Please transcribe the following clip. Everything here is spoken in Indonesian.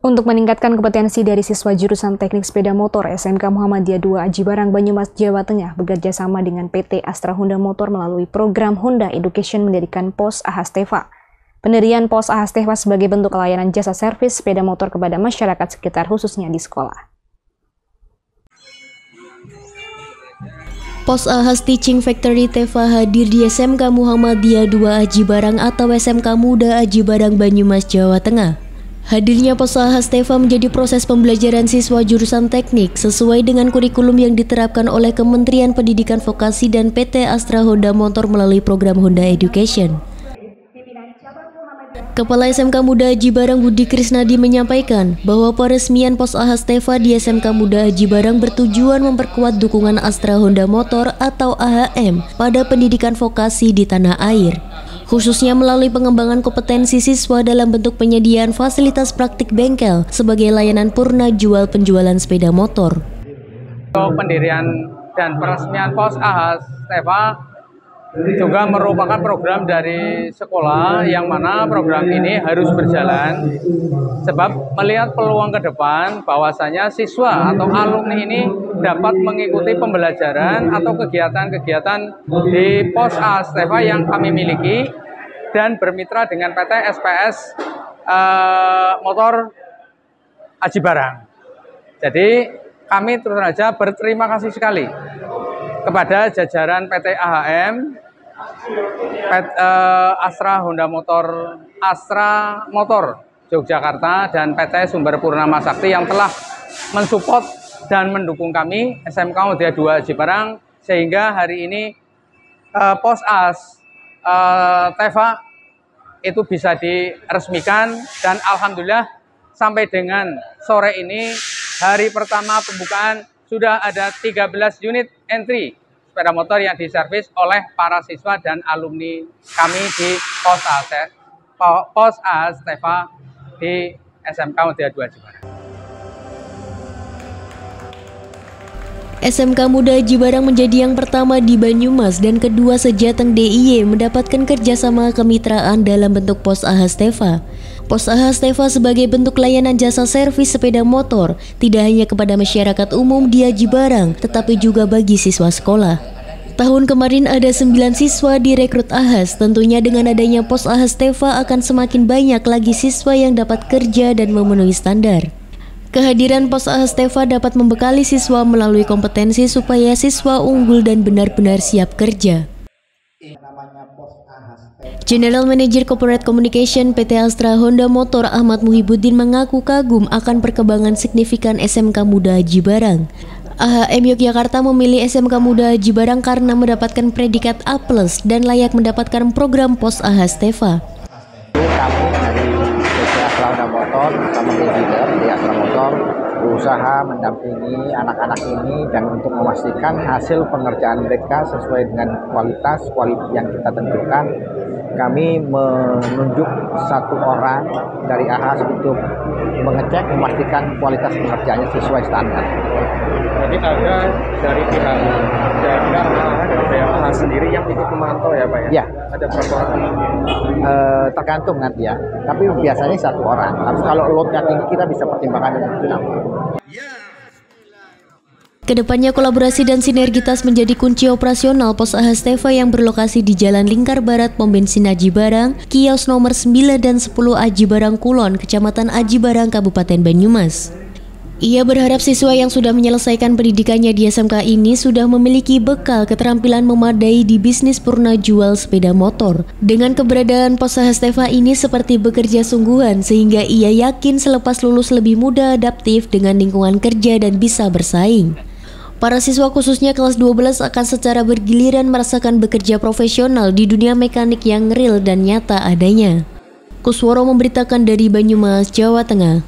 Untuk meningkatkan kompetensi dari siswa jurusan Teknik Sepeda Motor SMK Muhammadiyah II Aji Barang Banyumas, Jawa Tengah bekerja sama dengan PT Astra Honda Motor melalui program Honda Education mendirikan POS Ahasteva. Pendirian POS Ahasteva sebagai bentuk layanan jasa servis sepeda motor kepada masyarakat sekitar khususnya di sekolah. POS Ahas Teaching Factory Teva hadir di SMK Muhammadiyah II Aji Barang atau SMK Muda Aji Barang Banyumas, Jawa Tengah. Hadirnya POS Ahas Teva menjadi proses pembelajaran siswa jurusan teknik sesuai dengan kurikulum yang diterapkan oleh Kementerian Pendidikan Vokasi dan PT Astra Honda Motor melalui program Honda Education. Kepala SMK Muda Aji Barang Budi Krisnadi menyampaikan bahwa peresmian POS Ahas Teva di SMK Muda Aji Barang bertujuan memperkuat dukungan Astra Honda Motor atau AHM pada pendidikan vokasi di tanah air, khususnya melalui pengembangan kompetensi siswa dalam bentuk penyediaan fasilitas praktik bengkel sebagai layanan purna jual penjualan sepeda motor. Pendirian dan peresmian POS Ahas Teva juga merupakan program dari sekolah yang mana program ini harus berjalan sebab melihat peluang ke depan bahwasanya siswa atau alumni ini dapat mengikuti pembelajaran atau kegiatan-kegiatan di POS Ahas Teva yang kami miliki dan bermitra dengan PT SPS Motor Aji Barang. Jadi kami terus saja berterima kasih sekali kepada jajaran PT AHM, Astra Honda Motor, Astra Motor Yogyakarta dan PT Sumber Purnama Sakti yang telah mensupport dan mendukung kami SMK Muhammadiyah II Aji Barang sehingga hari ini POS Ahas Teva itu bisa diresmikan dan alhamdulillah sampai dengan sore ini hari pertama pembukaan sudah ada 13 unit entry sepeda motor yang diservis oleh para siswa dan alumni kami di POS Ahas Teva di SMK Muhammadiyah II Aji Barang. SMK Muda Aji Barang menjadi yang pertama di Banyumas dan kedua sejateng DIY mendapatkan kerjasama kemitraan dalam bentuk POS Ahas Teva. POS Ahas Teva sebagai bentuk layanan jasa servis sepeda motor tidak hanya kepada masyarakat umum di Aji Barang, tetapi juga bagi siswa sekolah. Tahun kemarin ada 9 siswa direkrut Ahas, tentunya dengan adanya POS Ahas Teva akan semakin banyak lagi siswa yang dapat kerja dan memenuhi standar. Kehadiran POS Ahas Teva dapat membekali siswa melalui kompetensi supaya siswa unggul dan benar-benar siap kerja. General Manager Corporate Communication PT Astra Honda Motor Ahmad Muhibuddin mengaku kagum akan perkembangan signifikan SMK Muda Aji Barang. AHM Yogyakarta memilih SMK Muda Aji Barang karena mendapatkan predikat A+ dan layak mendapatkan program POS Ahas Teva. Kami dari PT Astra Honda Motor bersama dealer di Astra Motor berusaha mendampingi anak-anak ini dan untuk memastikan hasil pengerjaan mereka sesuai dengan kualitas yang kita tentukan. Kami menunjuk satu orang dari Ahas untuk mengecek memastikan kualitas pengerjaannya sesuai standar. Jadi ada dari pihak Ahas sendiri yang ikut memantau ya Pak ya? Ya. Ada berapa orang? Tergantung nanti ya, tapi biasanya satu orang. Tapi kalau loadnya tinggi kita bisa pertimbangkan dengan Kedepannya kolaborasi dan sinergitas menjadi kunci operasional POS Ahas Teva yang berlokasi di Jalan Lingkar Barat Pom Bensin Aji Barang, kios nomor 9 dan 10 Aji Barang Kulon, Kecamatan Aji Barang, Kabupaten Banyumas. Ia berharap siswa yang sudah menyelesaikan pendidikannya di SMK ini sudah memiliki bekal keterampilan memadai di bisnis purna jual sepeda motor. Dengan keberadaan POS Ahas Teva ini seperti bekerja sungguhan sehingga ia yakin selepas lulus lebih mudah adaptif dengan lingkungan kerja dan bisa bersaing. Para siswa khususnya kelas 12 akan secara bergiliran merasakan bekerja profesional di dunia mekanik yang real dan nyata adanya. Kusworo memberitakan dari Banyumas, Jawa Tengah.